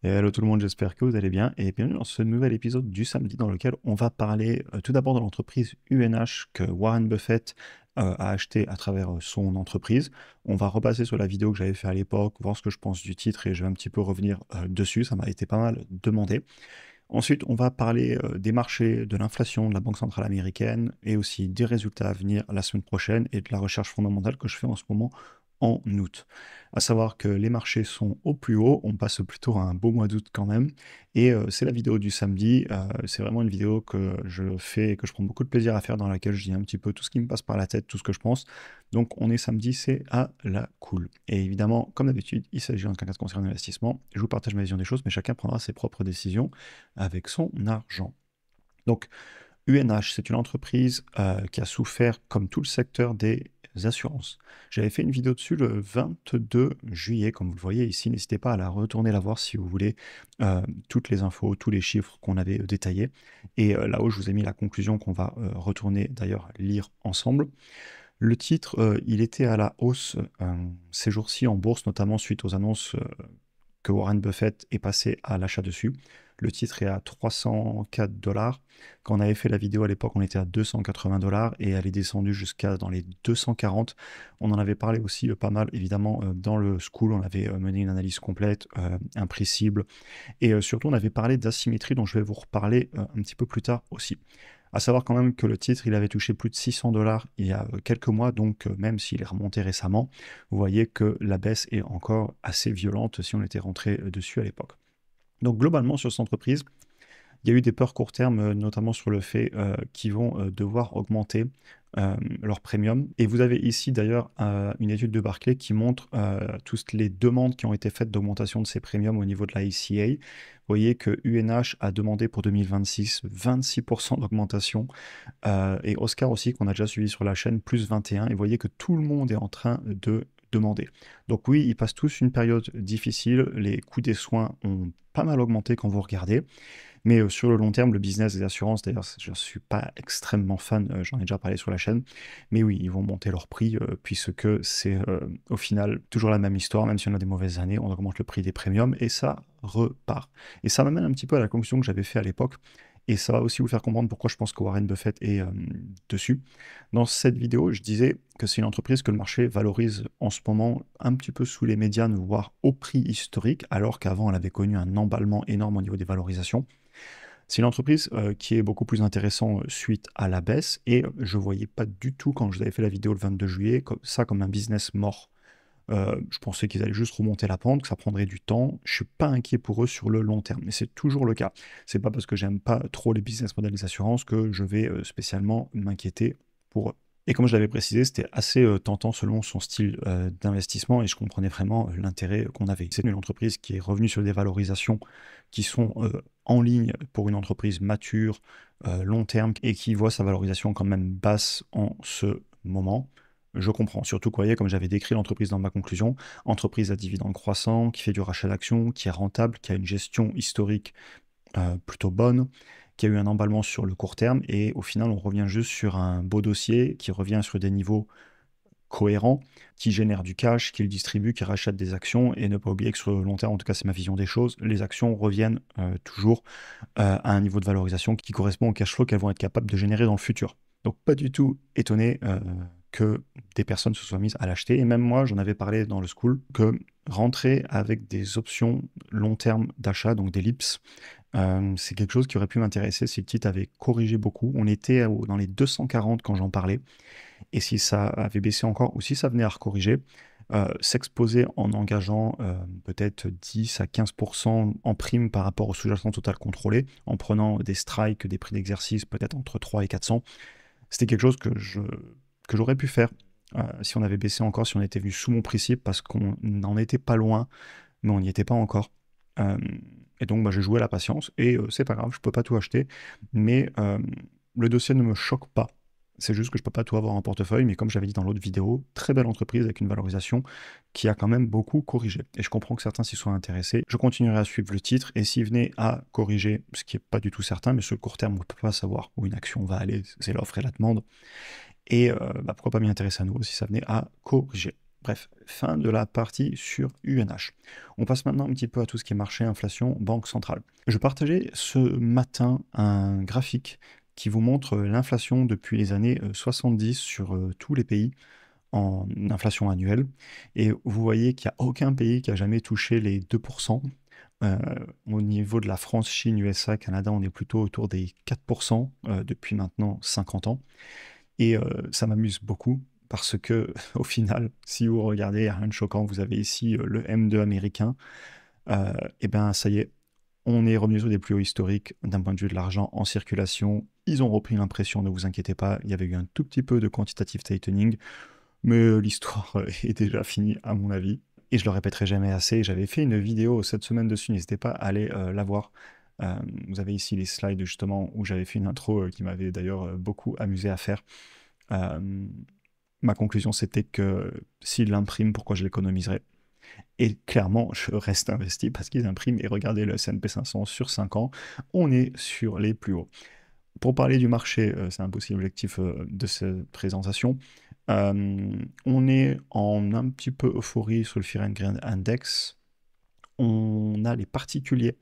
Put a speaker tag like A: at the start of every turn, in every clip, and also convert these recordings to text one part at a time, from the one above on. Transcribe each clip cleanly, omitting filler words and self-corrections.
A: Et hello tout le monde, j'espère que vous allez bien et bienvenue dans ce nouvel épisode du samedi dans lequel on va parler tout d'abord de l'entreprise UNH que Warren Buffett a acheté à travers son entreprise. On va repasser sur la vidéo que j'avais fait à l'époque, voir ce que je pense du titre et je vais un petit peu revenir dessus, ça m'a été pas mal demandé. Ensuite, on va parler des marchés, de l'inflation, de la Banque centrale américaine et aussi des résultats à venir la semaine prochaine et de la recherche fondamentale que je fais en ce moment en août. À savoir que les marchés sont au plus haut, on passe plutôt à un beau mois d'août quand même, et c'est la vidéo du samedi, c'est vraiment une vidéo que je fais et que je prends beaucoup de plaisir à faire, dans laquelle je dis un petit peu tout ce qui me passe par la tête, tout ce que je pense. Donc on est samedi, c'est à la cool. Et évidemment, comme d'habitude, il s'agit en cas de conseil en investissement, je vous partage ma vision des choses, mais chacun prendra ses propres décisions avec son argent. Donc, UNH, c'est une entreprise qui a souffert, comme tout le secteur des assurances. J'avais fait une vidéo dessus le 22 juillet, comme vous le voyez ici. N'hésitez pas à la retourner la voir si vous voulez toutes les infos, tous les chiffres qu'on avait détaillés. Et là-haut, je vous ai mis la conclusion qu'on va retourner d'ailleurs lire ensemble. Le titre, il était à la hausse ces jours-ci en bourse, notamment suite aux annonces que Warren Buffett est passé à l'achat dessus. Le titre est à 304 dollars. Quand on avait fait la vidéo à l'époque, on était à 280 dollars et elle est descendue jusqu'à dans les 240. On en avait parlé aussi pas mal, évidemment, dans le school. On avait mené une analyse complète, un prix cible. Et surtout, on avait parlé d'asymétrie dont je vais vous reparler un petit peu plus tard aussi. À savoir quand même que le titre, il avait touché plus de 600 dollars il y a quelques mois, donc même s'il est remonté récemment, vous voyez que la baisse est encore assez violente si on était rentré dessus à l'époque. Donc globalement, sur cette entreprise, il y a eu des peurs court terme, notamment sur le fait qu'ils vont devoir augmenter leur premium. Et vous avez ici d'ailleurs une étude de Barclay qui montre toutes les demandes qui ont été faites d'augmentation de ces premiums au niveau de la ICA. Vous voyez que UNH a demandé pour 2026 26% d'augmentation. Et Oscar aussi, qu'on a déjà suivi sur la chaîne, plus 21. Et vous voyez que tout le monde est en train de demander. Donc oui, ils passent tous une période difficile. Les coûts des soins ont pas mal augmenté quand vous regardez. Mais sur le long terme, le business des assurances, d'ailleurs, je ne suis pas extrêmement fan, j'en ai déjà parlé sur la chaîne, mais oui, ils vont monter leur prix, puisque c'est au final toujours la même histoire, même si on a des mauvaises années, on augmente le prix des premiums, et ça repart. Et ça m'amène un petit peu à la conclusion que j'avais fait à l'époque, et ça va aussi vous faire comprendre pourquoi je pense que Warren Buffett est dessus. Dans cette vidéo, je disais que c'est une entreprise que le marché valorise en ce moment un petit peu sous les médianes, voire au prix historique, alors qu'avant elle avait connu un emballement énorme au niveau des valorisations. C'est une entreprise qui est beaucoup plus intéressante suite à la baisse, et je ne voyais pas du tout, quand je vous avais fait la vidéo le 22 juillet, ça comme un business mort. Je pensais qu'ils allaient juste remonter la pente, que ça prendrait du temps. Je suis pas inquiet pour eux sur le long terme, mais c'est toujours le cas. C'est pas parce que j'aime pas trop les business models des assurances que je vais spécialement m'inquiéter pour eux. Et comme je l'avais précisé, c'était assez tentant selon son style d'investissement, et je comprenais vraiment l'intérêt qu'on avait. C'est une entreprise qui est revenue sur des valorisations qui sont en ligne pour une entreprise mature, long terme, et qui voit sa valorisation quand même basse en ce moment. Je comprends, surtout, vous voyez, comme j'avais décrit l'entreprise dans ma conclusion, entreprise à dividendes croissants, qui fait du rachat d'actions, qui est rentable, qui a une gestion historique plutôt bonne, qui a eu un emballement sur le court terme, et au final, on revient juste sur un beau dossier qui revient sur des niveaux cohérents, qui génère du cash, qui le distribue, qui rachète des actions, et ne pas oublier que sur le long terme, en tout cas c'est ma vision des choses, les actions reviennent toujours à un niveau de valorisation qui correspond au cash flow qu'elles vont être capables de générer dans le futur. Donc pas du tout étonné que des personnes se soient mises à l'acheter. Et même moi, j'en avais parlé dans le school, que rentrer avec des options long terme d'achat, donc des LIPS, c'est quelque chose qui aurait pu m'intéresser si le titre avait corrigé beaucoup. On était dans les 240 quand j'en parlais. Et si ça avait baissé encore, ou si ça venait à recorriger, s'exposer en engageant peut-être 10 à 15% en prime par rapport au sous-jacent total contrôlé, en prenant des strikes, des prix d'exercice peut-être entre 3 et 400, c'était quelque chose que j'aurais pu faire si on avait baissé encore, si on était venu sous mon principe, parce qu'on n'en était pas loin, mais on n'y était pas encore. Euh, et donc bah, j'ai joué à la patience, et c'est pas grave, je peux pas tout acheter, mais le dossier ne me choque pas. C'est juste que je peux pas tout avoir en portefeuille, mais comme j'avais dit dans l'autre vidéo, très belle entreprise avec une valorisation qui a quand même beaucoup corrigé. Et je comprends que certains s'y soient intéressés. Je continuerai à suivre le titre, et s'il venait à corriger, ce qui est pas du tout certain, mais sur le court terme, on ne peut pas savoir où une action va aller, c'est l'offre et la demande. Et bah, pourquoi pas m'y intéresser à nouveau si ça venait à corriger. Bref, fin de la partie sur UNH. On passe maintenant un petit peu à tout ce qui est marché, inflation, banque centrale. Je partageais ce matin un graphique qui vous montre l'inflation depuis les années 70 sur tous les pays en inflation annuelle. Et vous voyez qu'il n'y a aucun pays qui a jamais touché les 2%. Euh, Au niveau de la France, Chine, USA, Canada, on est plutôt autour des 4% depuis maintenant 50 ans. Et ça m'amuse beaucoup parce que, au final, si vous regardez, il n'y a rien de choquant. Vous avez ici le M2 américain. Et ben, ça y est, on est revenu sur des plus hauts historiques d'un point de vue de l'argent en circulation. Ils ont repris l'impression, ne vous inquiétez pas. Il y avait eu un tout petit peu de quantitative tightening, mais l'histoire est déjà finie, à mon avis. Et je le répéterai jamais assez. J'avais fait une vidéo cette semaine dessus, n'hésitez pas à aller la voir. Vous avez ici les slides justement où j'avais fait une intro qui m'avait d'ailleurs beaucoup amusé à faire. Euh, Ma conclusion, c'était que s'ils l'impriment, pourquoi je l'économiserais? Et clairement, je reste investi parce qu'ils impriment. Et regardez le S&P 500 sur 5 ans, on est sur les plus hauts. Pour parler du marché, c'est un possible objectif de cette présentation. On est en un petit peu euphorie sur le Fear and Greed Index. On a les particuliers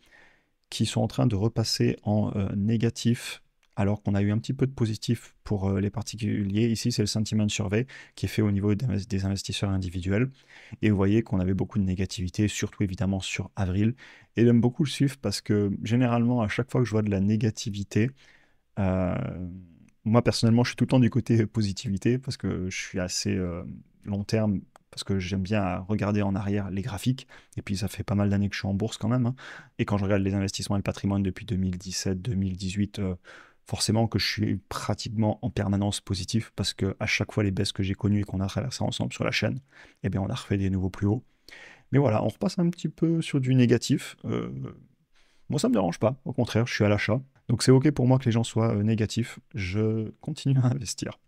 A: qui sont en train de repasser en négatif, alors qu'on a eu un petit peu de positif pour les particuliers. Ici, c'est le sentiment survey qui est fait au niveau des investisseurs individuels. Et vous voyez qu'on avait beaucoup de négativité, surtout évidemment sur avril. Et j'aime beaucoup le suivre parce que généralement, à chaque fois que je vois de la négativité, euh, moi personnellement, je suis tout le temps du côté positivité parce que je suis assez long terme, parce que j'aime bien regarder en arrière les graphiques. Et puis ça fait pas mal d'années que je suis en bourse quand même, hein. Et quand je regarde les investissements et le patrimoine depuis 2017-2018, forcément que je suis pratiquement en permanence positif parce que à chaque fois les baisses que j'ai connues et qu'on a traversées ensemble sur la chaîne, eh bien on a refait des nouveaux plus hauts. Mais voilà, on repasse un petit peu sur du négatif. Moi, ça me dérange pas. Au contraire, je suis à l'achat. Donc c'est ok pour moi que les gens soient négatifs. Je continue à investir.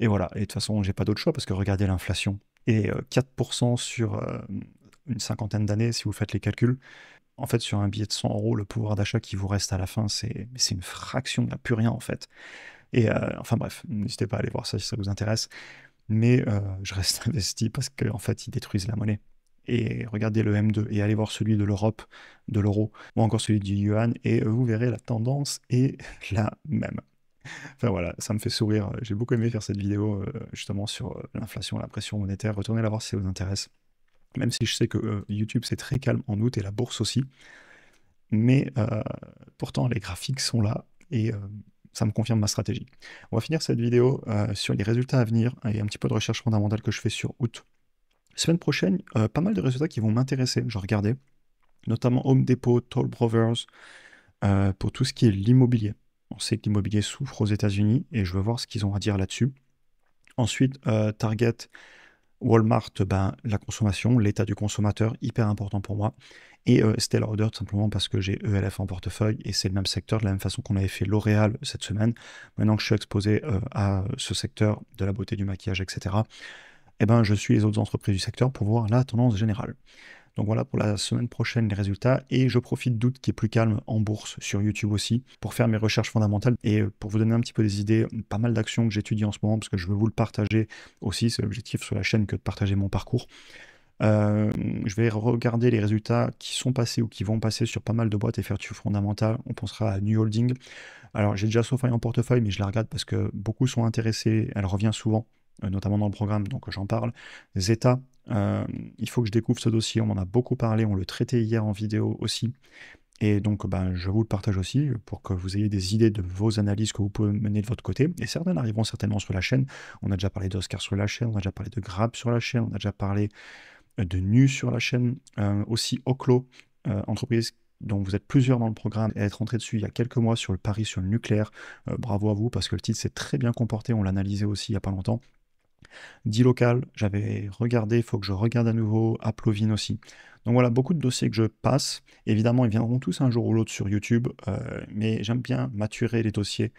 A: Et voilà. Et de toute façon, j'ai pas d'autre choix parce que regardez l'inflation. Et 4% sur une cinquantaine d'années, si vous faites les calculs. En fait, sur un billet de 100 euros, le pouvoir d'achat qui vous reste à la fin, c'est une fraction, il n'y a plus rien en fait. Et enfin bref, n'hésitez pas à aller voir ça si ça vous intéresse. Mais je reste investi parce qu'en fait, ils détruisent la monnaie. Et regardez le M2 et allez voir celui de l'Europe, de l'euro, ou encore celui du yuan, et vous verrez la tendance est la même. Enfin voilà, ça me fait sourire. J'ai beaucoup aimé faire cette vidéo justement sur l'inflation, la pression monétaire. Retournez la voir si ça vous intéresse. Même si je sais que YouTube c'est très calme en août et la bourse aussi. Mais pourtant les graphiques sont là et ça me confirme ma stratégie. On va finir cette vidéo sur les résultats à venir et un petit peu de recherche fondamentale que je fais sur août. Semaine prochaine, pas mal de résultats qui vont m'intéresser, je regardais, notamment Home Depot, Toll Brothers, pour tout ce qui est l'immobilier. On sait que l'immobilier souffre aux États-Unis et je veux voir ce qu'ils ont à dire là-dessus. Ensuite, Target, Walmart, ben, la consommation, l'état du consommateur, hyper important pour moi. Et Estée Lauder, tout simplement parce que j'ai ELF en portefeuille et c'est le même secteur, de la même façon qu'on avait fait L'Oréal cette semaine. Maintenant que je suis exposé à ce secteur de la beauté, du maquillage, etc., eh ben, je suis les autres entreprises du secteur pour voir la tendance générale. Donc voilà pour la semaine prochaine les résultats et je profite d'août qui est plus calme en bourse sur YouTube aussi pour faire mes recherches fondamentales et pour vous donner un petit peu des idées, pas mal d'actions que j'étudie en ce moment parce que je veux vous le partager aussi, c'est l'objectif sur la chaîne que de partager mon parcours. Je vais regarder les résultats qui sont passés ou qui vont passer sur pas mal de boîtes et faire du fondamental. On pensera à New Holding. Alors j'ai déjà SoFi en portefeuille mais je la regarde parce que beaucoup sont intéressés, elle revient souvent notamment dans le programme, donc j'en parle. Zeta, il faut que je découvre ce dossier, on en a beaucoup parlé, on le traitait hier en vidéo aussi, et donc ben, je vous le partage aussi pour que vous ayez des idées de vos analyses que vous pouvez mener de votre côté, et certaines arriveront certainement sur la chaîne. On a déjà parlé d'Oscar sur la chaîne, on a déjà parlé de Grab sur la chaîne, on a déjà parlé de Nu sur la chaîne, aussi Oklo, entreprise dont vous êtes plusieurs dans le programme et être entré dessus il y a quelques mois sur le pari sur le nucléaire. Bravo à vous parce que le titre s'est très bien comporté, on l'a analysé aussi il n'y a pas longtemps. D-Local, j'avais regardé, il faut que je regarde à nouveau, Applovin aussi. Donc voilà, beaucoup de dossiers que je passe. Évidemment, ils viendront tous un jour ou l'autre sur YouTube, mais j'aime bien maturer les dossiers.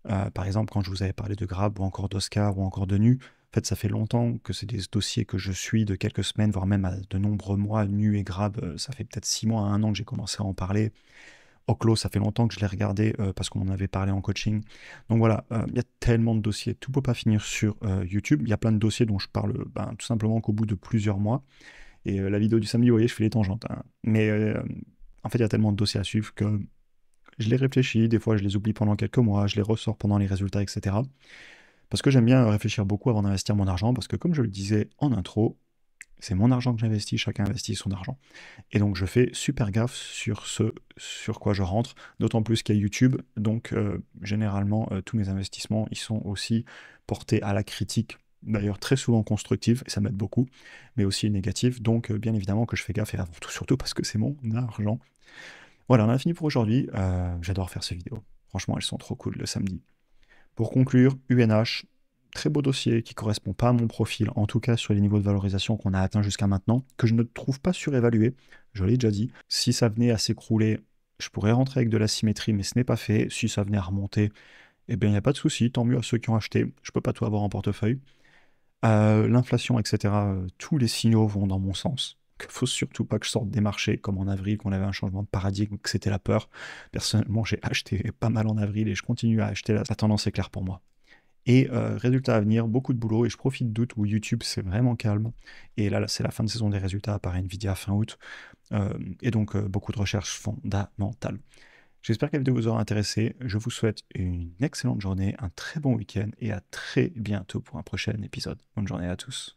A: Par exemple, quand je vous avais parlé de Grab ou encore d'Oscar ou encore de Nu, en fait, ça fait longtemps que c'est des dossiers que je suis de quelques semaines, voire même à de nombreux mois. Nu et Grab, ça fait peut-être 6 mois à 1 an que j'ai commencé à en parler. Oclo, ça fait longtemps que je l'ai regardé parce qu'on en avait parlé en coaching. Donc voilà, il y a tellement de dossiers, tout ne peut pas finir sur YouTube. Il y a plein de dossiers dont je parle tout simplement qu'au bout de plusieurs mois. Et la vidéo du samedi, vous voyez, je fais les tangentes, hein. Mais en fait, il y a tellement de dossiers à suivre que je les réfléchis, des fois je les oublie pendant quelques mois, je les ressors pendant les résultats, etc. Parce que j'aime bien réfléchir beaucoup avant d'investir mon argent, parce que comme je le disais en intro, c'est mon argent que j'investis, chacun investit son argent. Et donc je fais super gaffe sur ce sur quoi je rentre, d'autant plus qu'il y a YouTube, donc généralement tous mes investissements, ils sont aussi portés à la critique, d'ailleurs très souvent constructive, et ça m'aide beaucoup, mais aussi négative, donc bien évidemment que je fais gaffe, et avant tout surtout parce que c'est mon argent. Voilà, on a fini pour aujourd'hui, j'adore faire ces vidéos, franchement elles sont trop cool le samedi. Pour conclure, UNH, très beau dossier qui ne correspond pas à mon profil, en tout cas sur les niveaux de valorisation qu'on a atteints jusqu'à maintenant, que je ne trouve pas surévalué, je l'ai déjà dit. Si ça venait à s'écrouler, je pourrais rentrer avec de la symétrie, mais ce n'est pas fait. Si ça venait à remonter, eh bien il n'y a pas de souci, tant mieux à ceux qui ont acheté. Je ne peux pas tout avoir en portefeuille. L'inflation, etc., tous les signaux vont dans mon sens. Il ne faut surtout pas que je sorte des marchés comme en avril, qu'on avait un changement de paradigme, que c'était la peur. Personnellement, j'ai acheté pas mal en avril et je continue à acheter. La tendance est claire pour moi. Et résultats à venir, beaucoup de boulot, et je profite d'août où YouTube c'est vraiment calme. Et là, c'est la fin de saison des résultats par Nvidia fin août. Et donc beaucoup de recherches fondamentales. J'espère que la vidéo vous aura intéressé. Je vous souhaite une excellente journée, un très bon week-end et à très bientôt pour un prochain épisode. Bonne journée à tous.